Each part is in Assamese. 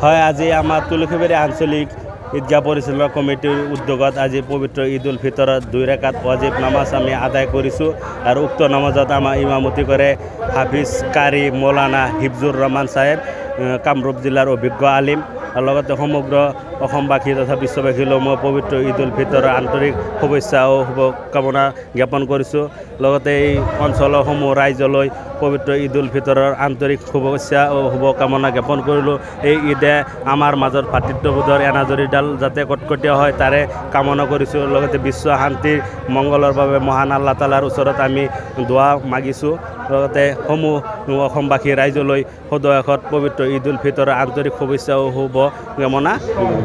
হয়, আজি আমাৰ তুলসীবাৰী আঞ্চলিক ঈদগাহ পৰিচালনা কমিটিৰ উদ্যোগত আজি পবিত্ৰ ঈদ উল ফিতৰত 2 ৰাকাত ৱাজিব নামাজ আমি আদায় কৰিছোঁ। আৰু উক্ত নামাজত আমাৰ ইমামতি কৰে হাফিজ কাৰী মৌলানা হিফজুৰ ৰহমান চাহেব, কামৰূপ জিলাৰ অভিজ্ঞ আলিম। আৰু লগতে সমগ্ৰ অসমবাসী তথা বিশ্ববাসীলৈ মই পবিত্ৰ ঈদ উল ফিতৰৰ আন্তৰিক শুভেচ্ছা আৰু শুভকামনা জ্ঞাপন কৰিছোঁ। লগতে এই অঞ্চলসমূহ ৰাইজলৈ পবিত্ৰ ঈদ উল ফিতৰৰ আন্তৰিক শুভেচ্ছা আৰু শুভকামনা জ্ঞাপন কৰিলোঁ। এই ঈদে আমাৰ মাজত ভাতৃত্ববোধৰ এনাজৰীডাল যাতে কটকটীয়া হয় তাৰে কামনা কৰিছোঁ। লগতে বিশ্ব শান্তিৰ মংগলৰ বাবে মহান আল্লাহ তালাৰ ওচৰত আমি দোৱা মাগিছোঁ। লগতে সমূহ অসমবাসী ৰাইজলৈ সদয়সত পবিত্ৰ ঈদ উল ফিতৰৰ আন্তৰিক শুভেচ্ছা আৰু শুভকামনা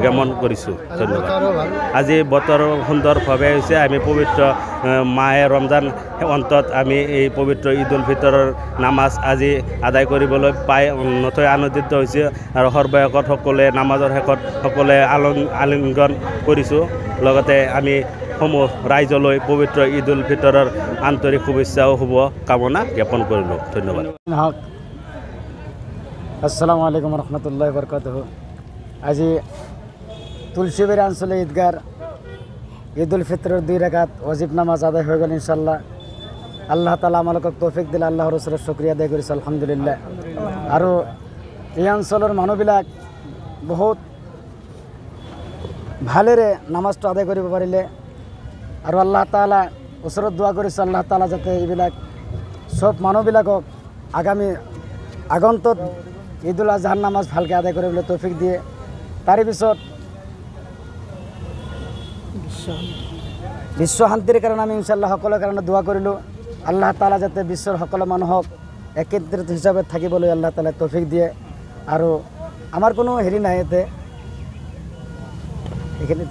জ্ঞাপন কৰিছোঁ। ধন্যবাদ। আজি বতৰ সুন্দৰভাৱে হৈছে। আমি পবিত্ৰ মাহে ৰমজান অন্তত আমি এই পবিত্ৰ ঈদ উল ফিতৰৰ নামাজ আজি আদায় কৰিবলৈ পাই নথৈ আনন্দিত হৈছে। আৰু সৰ্বশেষত সকলোৱে নামাজৰ শেষত সকলোৱে আলিংগন কৰিছোঁ। লগতে আমি সমূহ ৰাইজলৈ পবিত্ৰ ঈদ উল ফিতৰৰ আন্তৰিক শুভেচ্ছা আৰু শুভকামনা জ্ঞাপন কৰিলোঁ। ধন্যবাদ। আসসালামু আলাইকুম রহমতুল্লাহ বরকাতুহ। আজি তুলসীবাড়ি আঞ্চলিক ঈদগার ঈদ উল ফিতরের 2 রাকাত ওয়াজিব নামাজ আদায় হয়ে গেল ইনশাল্লাহ। আল্লাহ তালা আমাকে তৌফিক দিলে আল্লাহ রসুলের শুক্রিয়া আদায় কৰিছোঁ আলহামদুলিল্লাহ। আৰু এই অঞ্চলৰ মানুহবিলাক বহুত ভালেৰে নামাজটো আদায় কৰিব পাৰিলে। আৰু আল্লাহ তালা ওচৰত দোৱা কৰিছোঁ আল্লাহ তালা যাতে এইবিলাক সব মানুহবিলাকক আগন্তুক ঈদ উল আজহাৰ নামাজ ভালকৈ আদায় কৰিবলৈ তৌফিক দিয়ে। তাৰে পিছত বিশ্ব শান্তিৰ কাৰণে আমি ইনশাল্লাহ সকলোৰ কাৰণে দোৱা কৰিলোঁ। আল্লাহ তালা যাতে বিশ্বৰ সকলো মানুহক একত্ৰিত হিচাপে থাকিবলৈ আল্লাহ তালা তৌফিক দিয়ে। আৰু আমাৰ কোনো হেৰি নাই ইয়াতে, এইখিনি